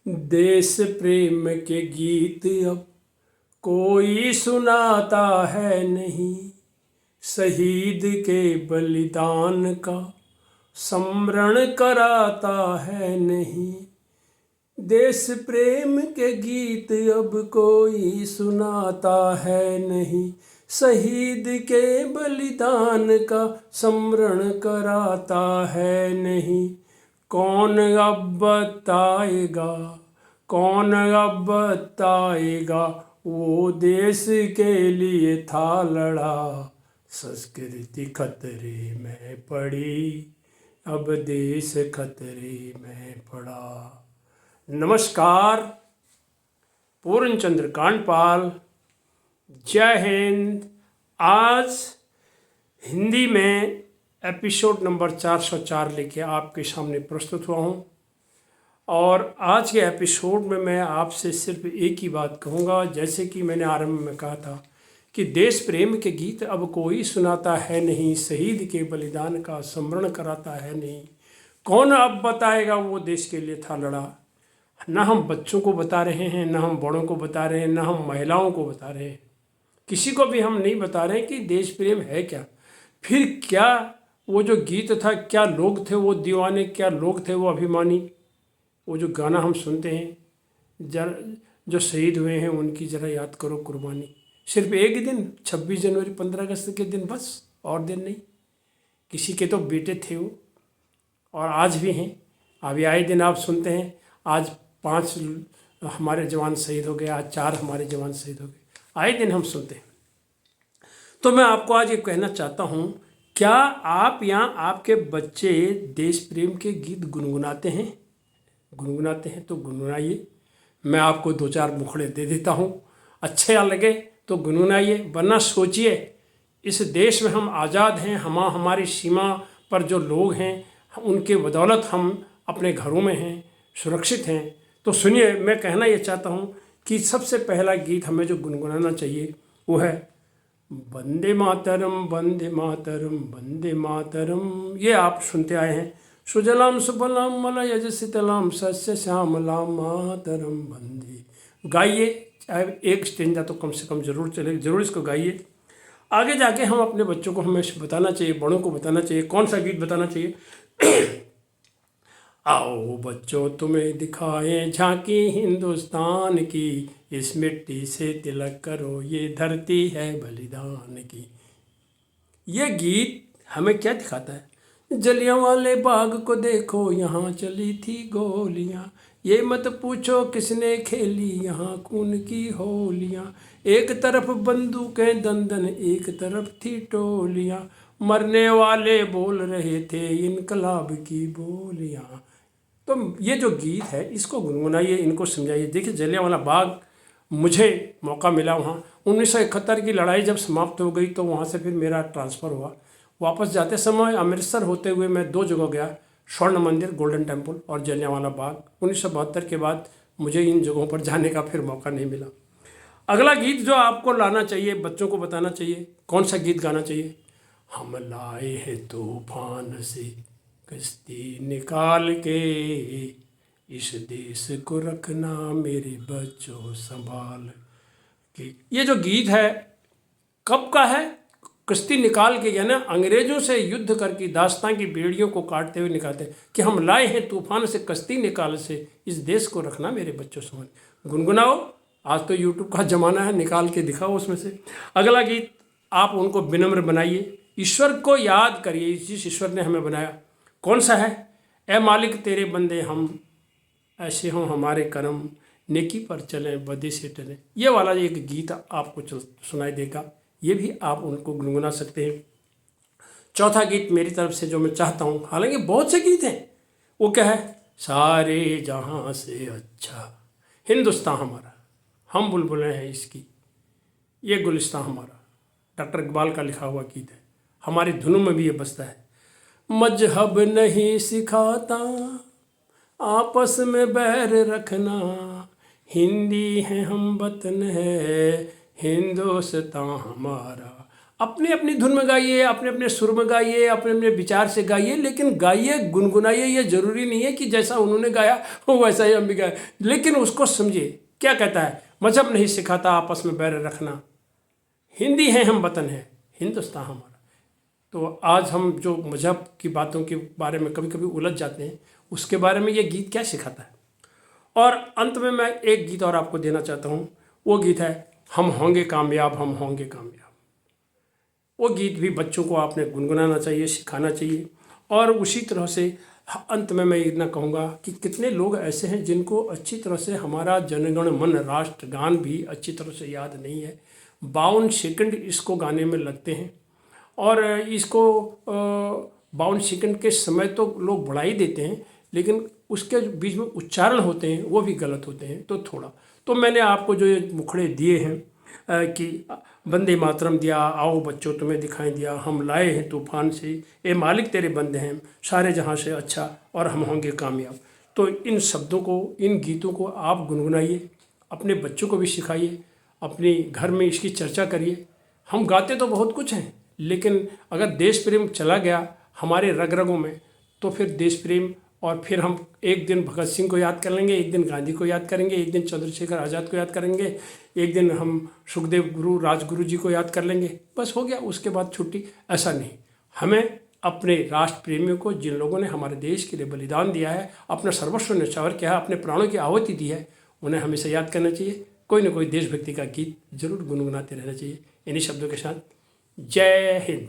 देश प्रेम के गीत अब कोई सुनाता है नहीं, शहीद के बलिदान का स्मरण कराता है नहीं। देश प्रेम के गीत अब कोई सुनाता है नहीं, शहीद के बलिदान का स्मरण कराता है नहीं। कौन अब बताएगा, कौन अब बताएगा, वो देश के लिए था लड़ा, संस्कृति खतरे में पड़ी, अब देश खतरे में पड़ा। नमस्कार, पूर्णचंद्र कांडपाल, जय हिंद। आज हिंदी में एपिसोड नंबर 404 लेके आपके सामने प्रस्तुत हुआ हूँ। और आज के एपिसोड में मैं आपसे सिर्फ एक ही बात कहूँगा, जैसे कि मैंने आरंभ में कहा था कि देश प्रेम के गीत अब कोई सुनाता है नहीं, शहीद के बलिदान का स्मरण कराता है नहीं। कौन अब बताएगा वो देश के लिए था लड़ा। न हम बच्चों को बता रहे हैं, न हम बड़ों को बता रहे हैं, न हम महिलाओं को बता रहे हैं, किसी को भी हम नहीं बता रहे हैं कि देश प्रेम है क्या। फिर क्या वो जो गीत था, क्या लोग थे वो दीवाने, क्या लोग थे वो अभिमानी। वो जो गाना हम सुनते हैं, जो शहीद हुए हैं उनकी ज़रा याद करो कुर्बानी। सिर्फ एक दिन 26 जनवरी 15 अगस्त के दिन, बस और दिन नहीं। किसी के तो बेटे थे वो, और आज भी हैं। अभी आए दिन आप सुनते हैं, आज 5 हमारे जवान शहीद हो गए, आज 4 हमारे जवान शहीद हो गए, आए दिन हम सुनते हैं। तो मैं आपको आज ये कहना चाहता हूँ, क्या आप या आपके बच्चे देश प्रेम के गीत गुनगुनाते हैं? गुनगुनाते हैं तो गुनगुनाइए। मैं आपको 2-4 मुखड़े दे देता हूँ, अच्छे लगे तो गुनगुनाइए, वरना सोचिए इस देश में हम आज़ाद हैं, हमारी सीमा पर जो लोग हैं उनके बदौलत हम अपने घरों में हैं, सुरक्षित हैं। तो सुनिए, मैं कहना ये चाहता हूँ कि सबसे पहला गीत हमें जो गुनगुनाना चाहिए वो है वंदे मातरम, वंदे मातरम, वंदे मातरम। ये आप सुनते आए हैं, सुजलाम सुफलाम मलयज शीतलाम सस्य श्यामलाम मातरम वंदे। गाइए, चाहे एक स्टेंजा तो कम से कम जरूर चले, जरूर इसको गाइए। आगे जाके हम अपने बच्चों को हमें बताना चाहिए, बड़ों को बताना चाहिए। कौन सा गीत बताना चाहिए? आओ बच्चों तुम्हें दिखाएं झांकी हिंदुस्तान की, इस मिट्टी से तिलक करो ये धरती है बलिदान की। ये गीत हमें क्या दिखाता है? जलियांवाले बाग को देखो, यहाँ चली थी गोलियाँ, ये मत पूछो किसने खेली यहाँ खून की होलियाँ। एक तरफ बंदूकें दंदन, एक तरफ थी टोलियाँ, मरने वाले बोल रहे थे इनकलाब की बोलियाँ। तो ये जो गीत है इसको गुनगुनाइए, इनको समझाइए। देखिए, जलियांवाला बाग, मुझे मौका मिला वहाँ 1971 की लड़ाई जब समाप्त हो गई तो वहाँ से फिर मेरा ट्रांसफ़र हुआ। वापस जाते समय अमृतसर होते हुए मैं 2 जगह गया, स्वर्ण मंदिर, गोल्डन टेम्पल और जलियांवाला बाग। 1972 के बाद मुझे इन जगहों पर जाने का फिर मौका नहीं मिला। अगला गीत जो आपको लाना चाहिए, बच्चों को बताना चाहिए, कौन सा गीत गाना चाहिए? हम लाए हैं तूफान से कश्ती निकाल के, इस देश को रखना मेरे बच्चों संभाल के। ये जो गीत है कब का है? कश्ती निकाल के, यानी अंग्रेजों से युद्ध करके दास्तां की बेड़ियों को काटते हुए निकालते कि हम लाए हैं तूफान से कश्ती निकाल से, इस देश को रखना मेरे बच्चों संभाल। गुनगुनाओ, आज तो यूट्यूब का ज़माना है, निकाल के दिखाओ उसमें से। अगला गीत आप उनको विनम्र बनाइए, ईश्वर को याद करिए, जिस ईश्वर ने हमें बनाया। कौन सा है? ए मालिक तेरे बंदे हम, ऐसे हों हमारे कर्म, नेकी पर चलें बदी से टलें। ये वाला एक गीत आपको सुनाई देगा, ये भी आप उनको गुनगुना सकते हैं। चौथा गीत मेरी तरफ से जो मैं चाहता हूँ, हालांकि बहुत से गीत हैं, वो क्या है? सारे जहाँ से अच्छा हिंदुस्तान हमारा, हम बुलबुलें हैं इसकी, ये गुलिस्तान हमारा, डॉक्टर इकबाल का लिखा हुआ गीत है। हमारी धुनों में भी ये बजता है। मजहब नहीं सिखाता आपस में बैर रखना, हिंदी है हम वतन है हिंदुस्तान हमारा, अपनी अपनी धुन में गाइए, अपने अपने सुर में गाइए, अपने अपने विचार से गाइए, लेकिन गाइए, गुनगुनाइए। ये जरूरी नहीं है कि जैसा उन्होंने गाया हो वैसा ही हम भी गाए, लेकिन उसको समझिए। क्या कहता है, मजहब नहीं सिखाता आपस में बैर रखना, हिंदी है हम वतन है हिंदुस्तान हमारा। तो आज हम जो मजहब की बातों के बारे में कभी कभी उलझ जाते हैं, उसके बारे में ये गीत क्या सिखाता है। और अंत में मैं एक गीत और आपको देना चाहता हूँ। वो गीत है हम होंगे कामयाब, हम होंगे कामयाब। वो गीत भी बच्चों को आपने गुनगुनाना चाहिए, सिखाना चाहिए। और उसी तरह से अंत में मैं इतना कहूँगा कि कितने लोग ऐसे हैं जिनको अच्छी तरह से हमारा जनगण मन राष्ट्रगान भी अच्छी तरह से याद नहीं है। 52 सेकंड इसको गाने में लगते हैं, और इसको 52 सेकंड के समय तो लोग बढ़ा ही देते हैं, लेकिन उसके बीच में उच्चारण होते हैं वो भी गलत होते हैं। तो थोड़ा तो मैंने आपको जो ये मुखड़े दिए हैं कि वंदे मातरम दिया, आओ बच्चों तुम्हें दिखाई दिया, हम लाए हैं तूफान से, ए मालिक तेरे बंदे हैं, सारे जहाँ से अच्छा, और हम होंगे कामयाब। तो इन शब्दों को, इन गीतों को आप गुनगुनाइए, अपने बच्चों को भी सिखाइए, अपने घर में इसकी चर्चा करिए। हम गाते तो बहुत कुछ हैं, लेकिन अगर देश प्रेम चला गया हमारे रग रगों में तो फिर देश प्रेम, और फिर हम एक दिन भगत सिंह को याद कर लेंगे, एक दिन गांधी को याद करेंगे, एक दिन चंद्रशेखर आज़ाद को याद करेंगे, एक दिन हम सुखदेव गुरु राजगुरु जी को याद कर लेंगे, बस हो गया, उसके बाद छुट्टी। ऐसा नहीं, हमें अपने राष्ट्र प्रेमियों को, जिन लोगों ने हमारे देश के लिए बलिदान दिया है, अपना सर्वस्व न्यौछावर किया है, अपने प्राणों की आहुति दी है, उन्हें हमेशा याद करना चाहिए। कोई ना कोई देशभक्ति का गीत जरूर गुनगुनाते रहना चाहिए। इन्हीं शब्दों के साथ जय हिंद।